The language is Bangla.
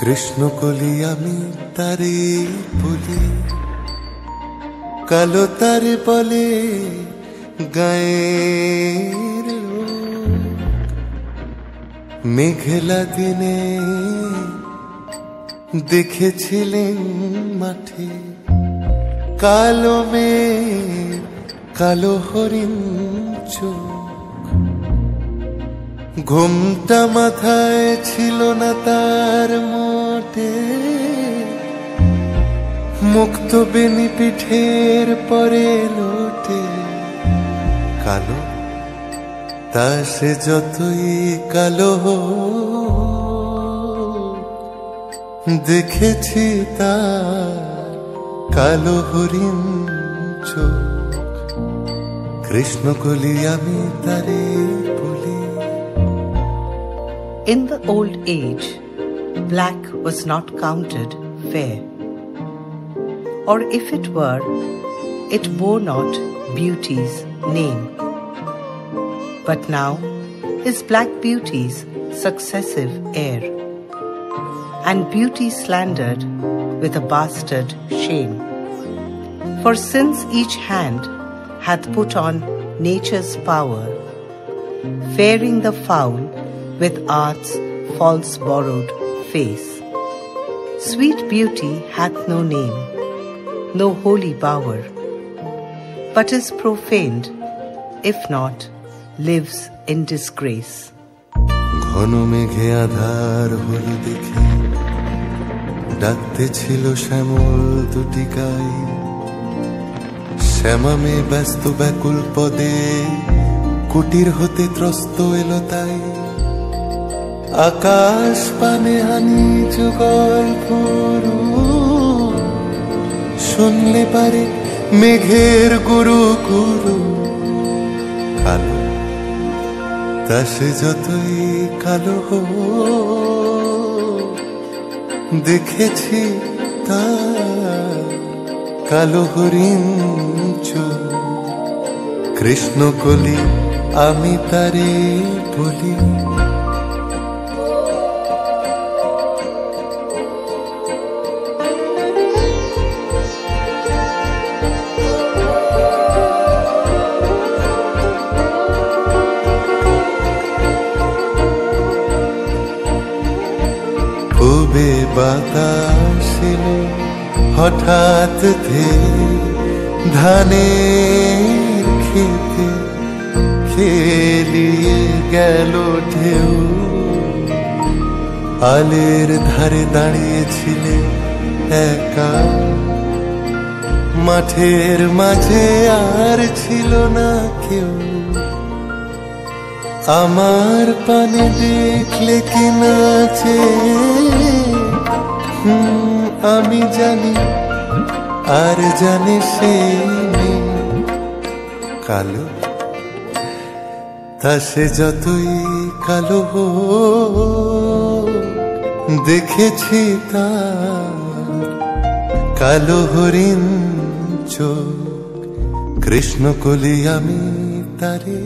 কৃষ্ণকলি আমি তারে বলি, কালো তারে বলে গায়ের লোক। মেঘলা দিনে দেখেছিলেন মাঠে কালো মেঘ, কালো হরিণ চোখ। ঘুমটা মাথায় ছিল না তার মোটে, মুক্ত বেনি পিঠের পরে লোটে। কালো তা সে যতই কালো দেখেছি তার কালো হরিণ চোখ। কৃষ্ণকলি আমি তারে বলি। In the old age, black was not counted fair, or if it were, it bore not beauty's name. But now is black beauty's successive heir, and beauty slandered with a bastard shame. For since each hand hath put on nature's power, fairing the foul with art's false borrowed face, sweet beauty hath no name, no holy bower, but is profaned, if not, lives in disgrace. ঘন মেঘে আধার হল দেখে ডাকতে ছিল শ্যামল দুটি গাই। শ্যামামে ব্যস্ত ব্যাকুল পদে কুটির হতে ত্রস্ত এলো তাই। আকাশ পানে হানি যুগল ফুরু, শুনলে পারে মেঘের গুরু গুরু। কালো তা সে যতই কালো দেখেছি তার কালো হরিণ চোখ। কৃষ্ণকলি আমি তারে বলি। পূবে বাতাস এলো হঠাৎ ধেয়ে, ধানের খেতে খেলিয়ে গেল ঢেউ। আলের ধারে দাঁড়িয়েছিলে একা, মাঠের মাঝে আর ছিল না কেউ। আমার পানে দেখলে কি নাচে, আমি জানি আর জানে সে কালো তা সে যতই কালো দেখেছি তার কালো হরিণ চোখ। কৃষ্ণকলি আমি তারে